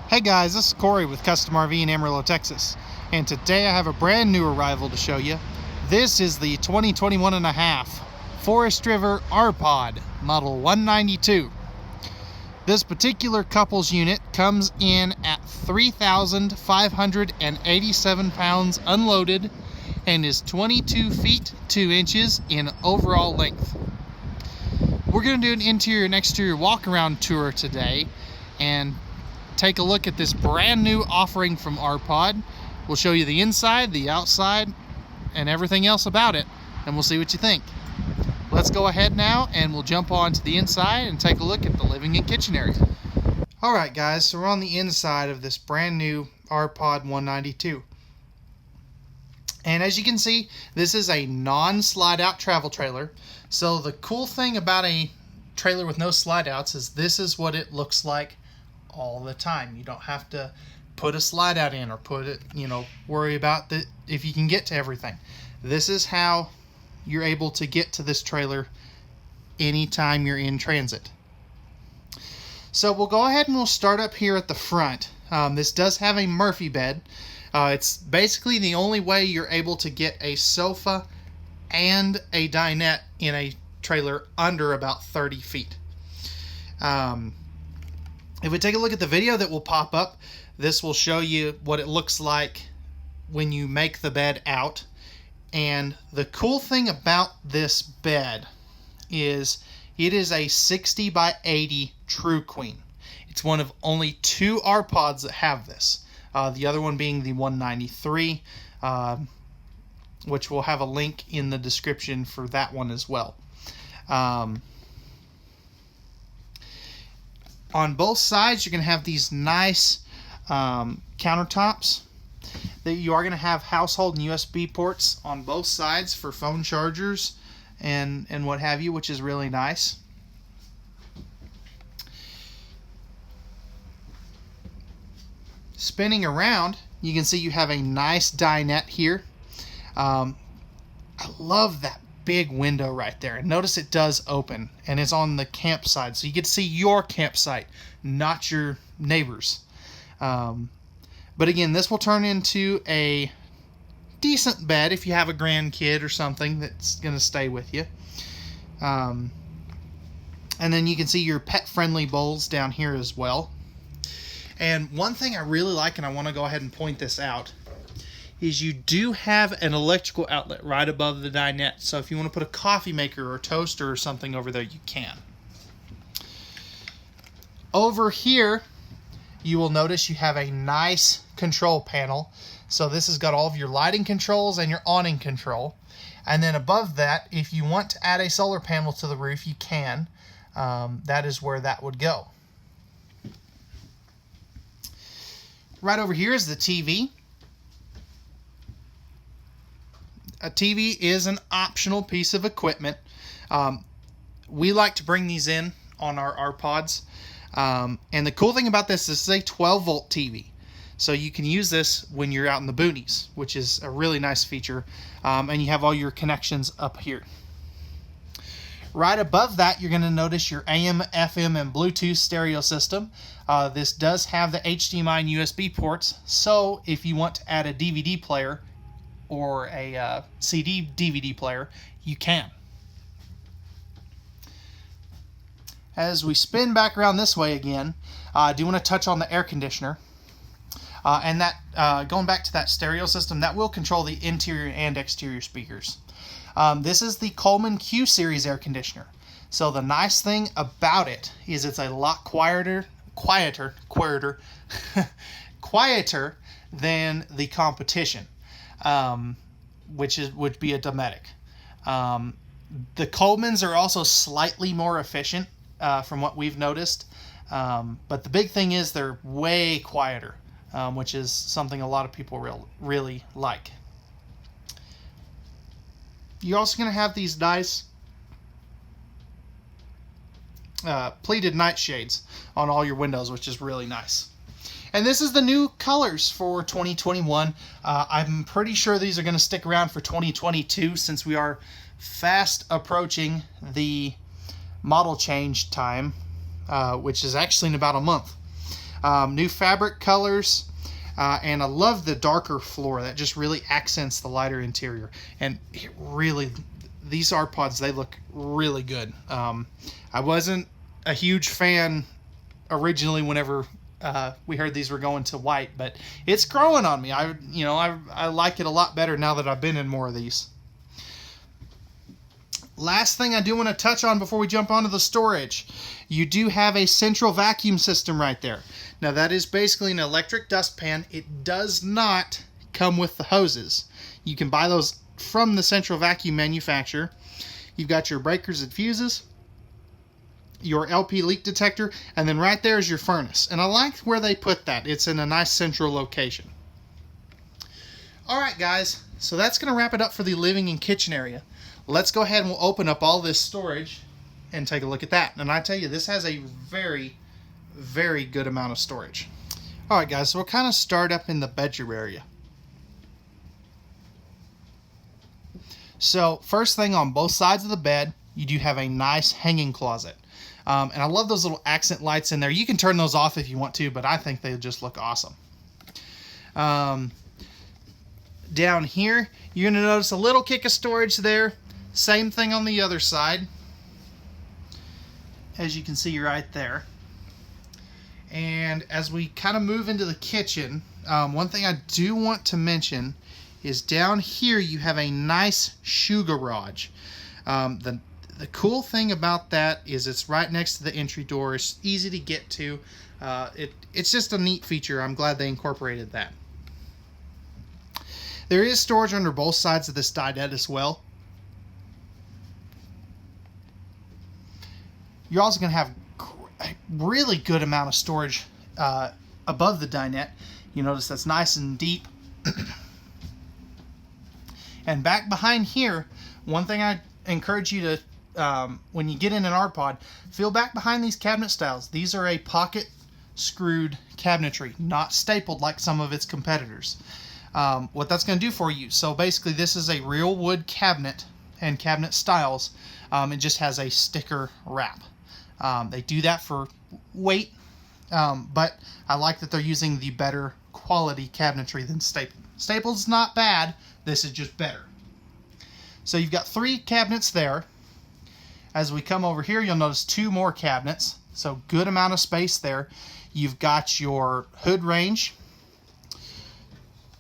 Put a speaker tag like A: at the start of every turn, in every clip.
A: Hey guys, this is Corey with Custom RV in Amarillo, Texas, and today I have a brand new arrival to show you. This is the 2021.5 Forest River R-Pod Model 192. This particular couples unit comes in at 3,587 pounds unloaded and is 22 feet 2 inches in overall length. We're going to do an interior and exterior walk around tour today and take a look at this brand new offering from R-Pod. We'll show you the inside, the outside, and everything else about it, and we'll see what you think. Let's go ahead now and we'll jump on to the inside and take a look at the living and kitchen area. Alright guys, so we're on the inside of this brand new R-Pod 192. And as you can see, this is a non-slide out travel trailer. So the cool thing about a trailer with no slide outs is this is what it looks like all the time. You don't have to put a slide out in or put it, worry about if you can get to everything. This is how you're able to get to this trailer anytime you're in transit. So we'll go ahead and we'll start up here at the front. This does have a Murphy bed. It's basically the only way you're able to get a sofa and a dinette in a trailer under about 30 feet. If we take a look at the video that will pop up, this will show you what it looks like when you make the bed out. And the cool thing about this bed is it is a 60 by 80 True Queen. It's one of only 2 R-Pods that have this. The other one being the 193, which we'll have a link in the description for that one as well. On both sides, you're going to have these nice countertops. That you are going to have household and USB ports on both sides for phone chargers and what have you, which is really nice. Spinning around, you can see you have a nice dinette here. I love that big window right there, and notice it does open and it's on the campsite, so you get to see your campsite, not your neighbors. But again, this will turn into a decent bed if you have a grandkid or something that's going to stay with you. And then you can see your pet-friendly bowls down here as well. And one thing I really like, and I want to go ahead and point this out, is you do have an electrical outlet right above the dinette. So if you want to put a coffee maker or a toaster or something over there, you can. Over here, you will notice you have a nice control panel. So this has got all of your lighting controls and your awning control. And then above that, if you want to add a solar panel to the roof, you can. That is where that would go. Right over here is the TV. A TV is an optional piece of equipment. We like to bring these in on our R-Pods. And the cool thing about this is a 12-volt TV. So you can use this when you're out in the boonies, which is a really nice feature. And you have all your connections up here. Right above that, you're going to notice your AM, FM, and Bluetooth stereo system. This does have the HDMI and USB ports. So if you want to add a DVD player or a CD DVD player, you can. As we spin back around this way again, I do want to touch on the air conditioner. And that going back to that stereo system, that will control the interior and exterior speakers. This is the Coleman Q Series air conditioner. So the nice thing about it is it's a lot quieter than the competition, which would be a Dometic. The Colemans are also slightly more efficient from what we've noticed, but the big thing is they're way quieter, which is something a lot of people really like. You're also going to have these nice pleated nightshades on all your windows, which is really nice. And this is the new colors for 2021. I'm pretty sure these are going to stick around for 2022 since we are fast approaching the model change time, which is actually in about a month. New fabric colors. And I love the darker floor. That just really accents the lighter interior. And it really, these art pods, they look really good. I wasn't a huge fan originally whenever we heard these were going to white, but it's growing on me. I like it a lot better now that I've been in more of these. Last thing I do want to touch on before we jump onto the storage, you do have a central vacuum system right there. Now that is basically an electric dustpan. It does not come with the hoses. You can buy those from the central vacuum manufacturer. You've got your breakers and fuses, your LP leak detector, and then right there is your furnace. And I like where they put that. It's in a nice central location. Alright guys, so that's going to wrap it up for the living and kitchen area. Let's go ahead and we'll open up all this storage and take a look at that. And I tell you, this has a very, very good amount of storage. Alright guys, so we'll kind of start up in the bedroom area. So first thing, on both sides of the bed, you do have a nice hanging closet. And I love those little accent lights in there. You can turn those off if you want to, but I think they just look awesome. Down here, you're going to notice a little kick of storage there. Same thing on the other side, as you can see right there. And as we kind of move into the kitchen, one thing I do want to mention is down here you have a nice shoe garage. The cool thing about that is it's right next to the entry door. It's easy to get to. It's just a neat feature. I'm glad they incorporated that. There is storage under both sides of this dinette as well. You're also going to have a really good amount of storage above the dinette. You notice that's nice and deep. And back behind here, one thing I encourage you to, when you get in an art pod, feel back behind these cabinet styles. These are a pocket screwed cabinetry, not stapled like some of its competitors. What that's going to do for you, so basically this is a real wood cabinet and cabinet styles. It just has a sticker wrap. They do that for weight, but I like that they're using the better quality cabinetry than staple. Staple's not bad, this is just better. So you've got 3 cabinets there. As we come over here, you'll notice 2 more cabinets, so good amount of space there. You've got your hood range,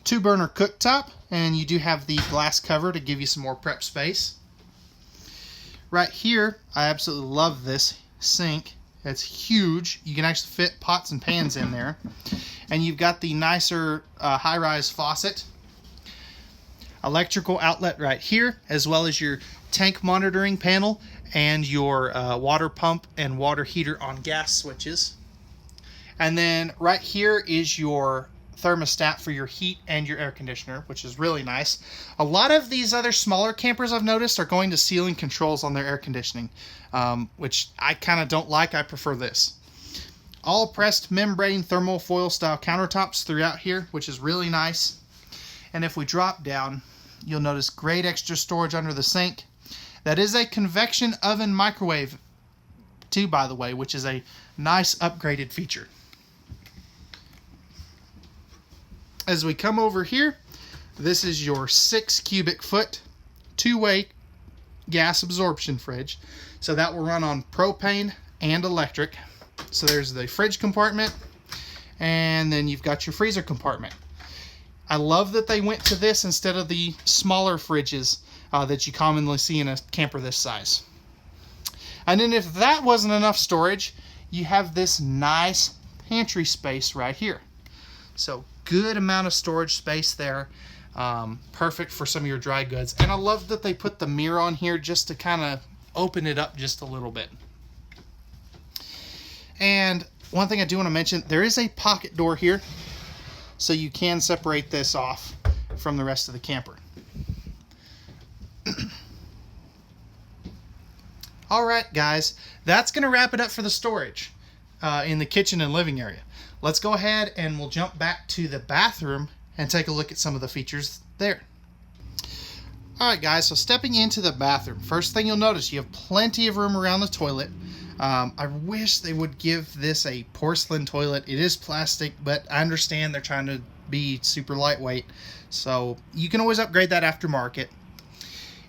A: 2-burner cooktop, and you do have the glass cover to give you some more prep space. Right here, I absolutely love this sink. It's huge. You can actually fit pots and pans in there. And you've got the nicer high-rise faucet. Electrical outlet right here, as well as your tank monitoring panel and your water pump and water heater on gas switches. And then right here is your thermostat for your heat and your air conditioner, which is really nice. A lot of these other smaller campers I've noticed are going to ceiling controls on their air conditioning, which I kind of don't like. I prefer this. All pressed membrane thermal foil style countertops throughout here, which is really nice. And if we drop down, you'll notice great extra storage under the sink. That is a convection oven microwave too, by the way, which is a nice upgraded feature. As we come over here, this is your 6 cubic foot 2-way gas absorption fridge. So that will run on propane and electric. So there's the fridge compartment, and then you've got your freezer compartment. I love that they went to this instead of the smaller fridges that you commonly see in a camper this size. And then if that wasn't enough storage, you have this nice pantry space right here. So good amount of storage space there. Perfect for some of your dry goods. And I love that they put the mirror on here just to kind of open it up just a little bit. And one thing I do want to mention, there is a pocket door here, so you can separate this off from the rest of the camper. Alright guys, that's going to wrap it up for the storage in the kitchen and living area. Let's go ahead and we'll jump back to the bathroom and take a look at some of the features there. Alright guys, so stepping into the bathroom, first thing you'll notice, you have plenty of room around the toilet. I wish they would give this a porcelain toilet. It is plastic, but I understand they're trying to be super lightweight, so you can always upgrade that aftermarket.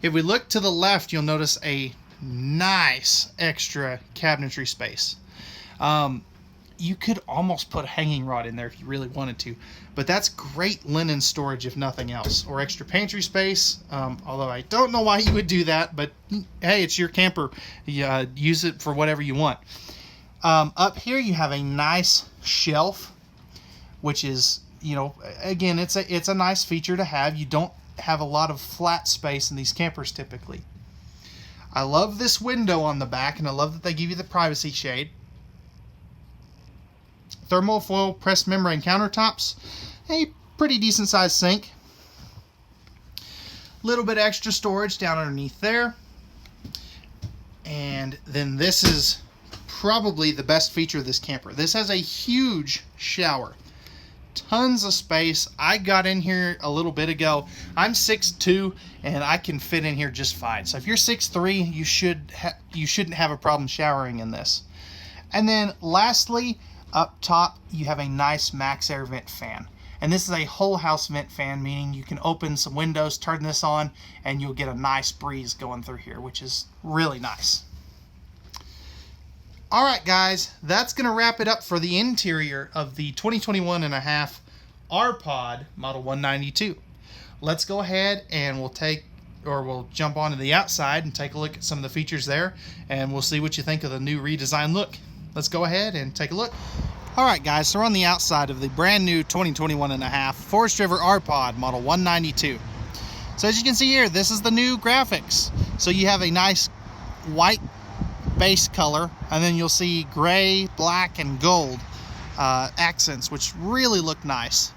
A: If we look to the left, you'll notice a nice extra cabinetry space. You could almost put a hanging rod in there if you really wanted to, but that's great linen storage if nothing else, or extra pantry space, although I don't know why you would do that, but hey, it's your camper. You, use it for whatever you want. Up here you have a nice shelf, which is, you know, again, it's a nice feature to have. You don't have a lot of flat space in these campers typically. I love this window on the back, and I love that they give you the privacy shade. Thermofoil pressed membrane countertops, a pretty decent sized sink, little bit extra storage down underneath there, and then this is probably the best feature of this camper. This has a huge shower, tons of space. I got in here a little bit ago. I'm 6'2", and I can fit in here just fine. So if you're 6'3", you shouldn't have a problem showering in this. And then lastly, up top, you have a nice max air vent fan. And this is a whole house vent fan, meaning you can open some windows, turn this on, and you'll get a nice breeze going through here, which is really nice. Alright guys, that's going to wrap it up for the interior of the 2021.5 R-Pod Model 192. Let's go ahead and we'll jump onto the outside and take a look at some of the features there, and we'll see what you think of the new redesigned look. Let's go ahead and take a look. Alright guys, so we're on the outside of the brand new 2021.5 Forest River R-Pod Model 192. So as you can see here, this is the new graphics. So you have a nice white base color, and then you'll see gray, black, and gold accents, which really look nice.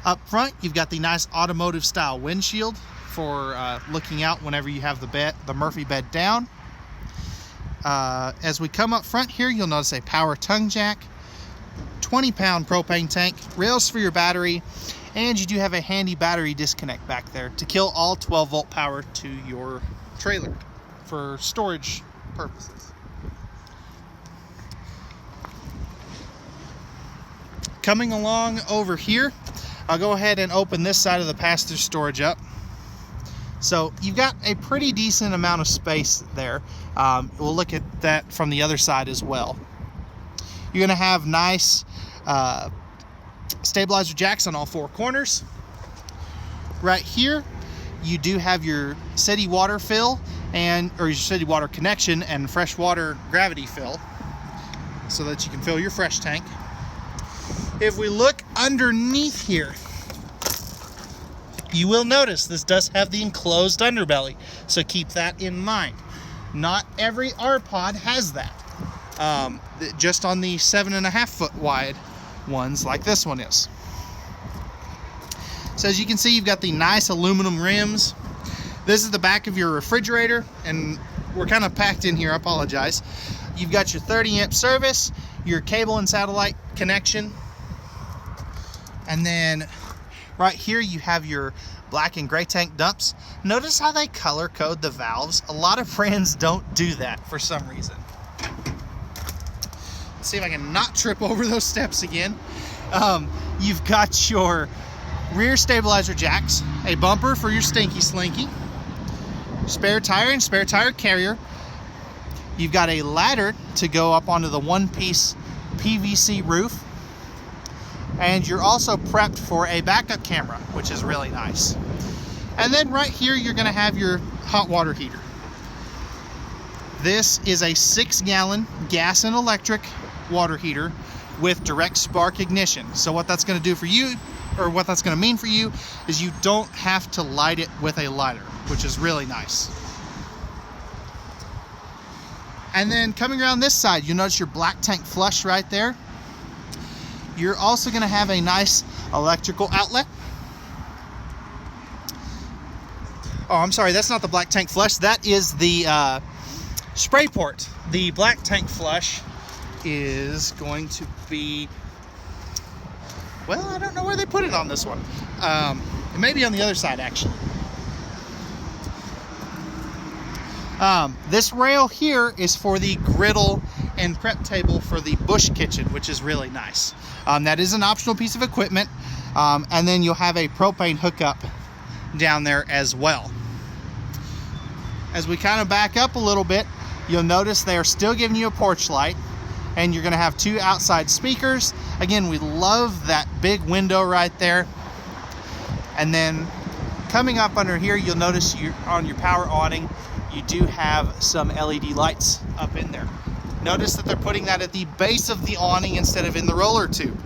A: Up front, you've got the nice automotive style windshield for looking out whenever you have the Murphy bed down. As we come up front here, you'll notice a power tongue jack, 20-pound propane tank, rails for your battery, and you do have a handy battery disconnect back there to kill all 12-volt power to your trailer for storage purposes. Coming along over here, I'll go ahead and open this side of the passenger storage up. So you've got a pretty decent amount of space there. We'll look at that from the other side as well. You're going to have nice stabilizer jacks on all four corners. Right here, you do have your city water fill or your city water connection and freshwater gravity fill, so that you can fill your fresh tank. If we look underneath here, you will notice this does have the enclosed underbelly, so keep that in mind. Not every R-Pod has that. Just on the 7.5 foot wide ones like this one is. So as you can see, you've got the nice aluminum rims. This is the back of your refrigerator, and we're kind of packed in here, I apologize. You've got your 30 amp service, your cable and satellite connection, and then right here you have your black and gray tank dumps. Notice how they color code the valves. A lot of brands don't do that for some reason. Let's see if I can not trip over those steps again. You've got your rear stabilizer jacks, a bumper for your stinky slinky, spare tire and spare tire carrier. You've got a ladder to go up onto the one-piece PVC roof, and you're also prepped for a backup camera, which is really nice. And then right here you're going to have your hot water heater. This is a 6-gallon gas and electric water heater with direct spark ignition. So what that's going to do for you, or what that's going to mean for you, is you don't have to light it with a lighter, which is really nice. And then coming around this side, you'll notice your black tank flush right there. You're also going to have a nice electrical outlet. Oh, I'm sorry, that's not the black tank flush. That is the spray port. The black tank flush is going to be, well, I don't know where they put it on this one. It may be on the other side, actually. This rail here is for the griddle and prep table for the bush kitchen, which is really nice. That is an optional piece of equipment. And then you'll have a propane hookup down there as well. As we kind of back up a little bit, you'll notice they are still giving you a porch light, and you're going to have 2 outside speakers. Again, we love that big window right there. And then coming up under here, you'll notice on your power awning, you do have some LED lights up in there. Notice that they're putting that at the base of the awning instead of in the roller tube.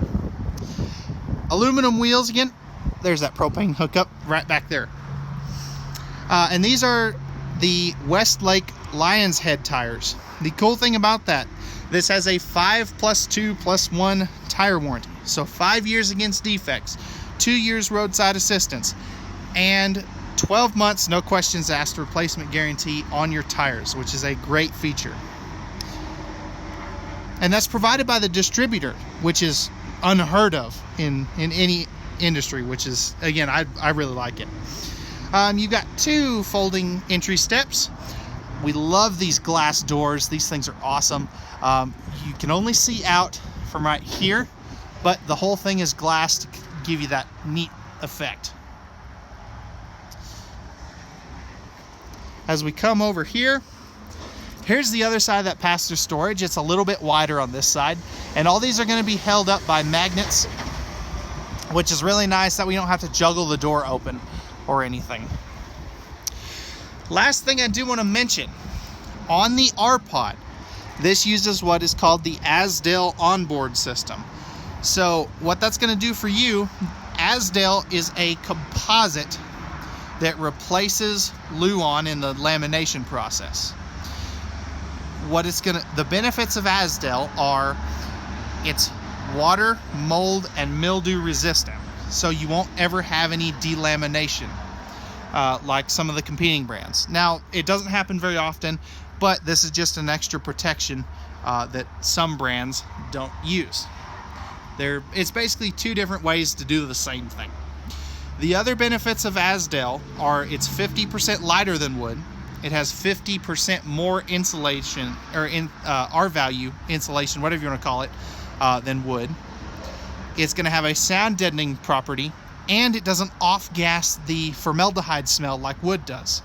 A: Aluminum wheels again. There's that propane hookup right back there. And these are the Westlake Lion's Head tires. The cool thing about that, this has a 5+2+1 tire warranty. So 5 years against defects, 2 years roadside assistance, and 12 months, no questions asked, replacement guarantee on your tires, which is a great feature. And that's provided by the distributor, which is unheard of in any industry, which is, again, I really like it. You've got 2 folding entry steps. We love these glass doors. These things are awesome. You can only see out from right here, but the whole thing is glass to give you that neat effect. As we come over here, here's the other side of that pass-through storage. It's a little bit wider on this side, and all these are going to be held up by magnets, which is really nice that we don't have to juggle the door open or anything. Last thing I do want to mention, on the R-Pod, this uses what is called the Azdel onboard system. So what that's going to do for you, Azdel is a composite that replaces Luan in the lamination process. The benefits of Azdel are it's water, mold, and mildew resistant. So you won't ever have any delamination like some of the competing brands. Now, it doesn't happen very often, but this is just an extra protection that some brands don't use. It's basically 2 different ways to do the same thing. The other benefits of Azdel are it's 50% lighter than wood. It has 50% more insulation, or R-value insulation, whatever you want to call it, than wood. It's going to have a sound deadening property, and it doesn't off-gas the formaldehyde smell like wood does,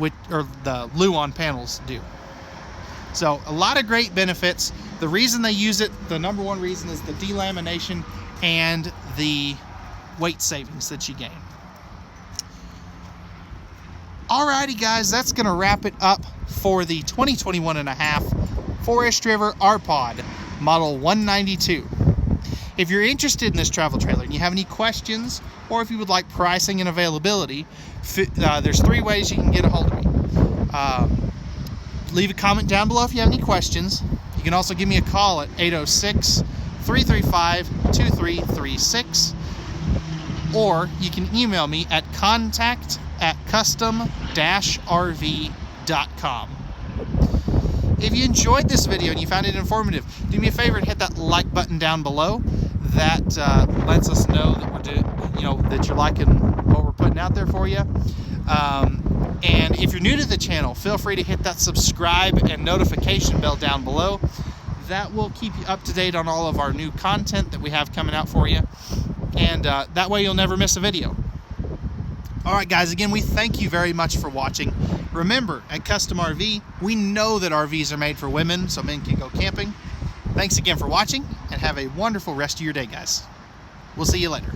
A: or the Luan panels do. So a lot of great benefits. The reason they use it, the number one reason, is the delamination and the weight savings that you gain. Alrighty guys, that's going to wrap it up for the 2021.5 Forest River R-Pod Model 192. If you're interested in this travel trailer and you have any questions, or if you would like pricing and availability, there's 3 ways you can get a hold of me. Leave a comment down below if you have any questions. You can also give me a call at 806-335-2336, or you can email me at contact@custom-rv.com. If you enjoyed this video and you found it informative, do me a favor and hit that like button down below. That lets us know that that you're liking what we're putting out there for you. And if you're new to the channel, feel free to hit that subscribe and notification bell down below. That will keep you up to date on all of our new content that we have coming out for you. And that way you'll never miss a video. Alright guys, again, we thank you very much for watching. Remember, at Custom RV, we know that RVs are made for women, so men can go camping. Thanks again for watching, and have a wonderful rest of your day, guys. We'll see you later.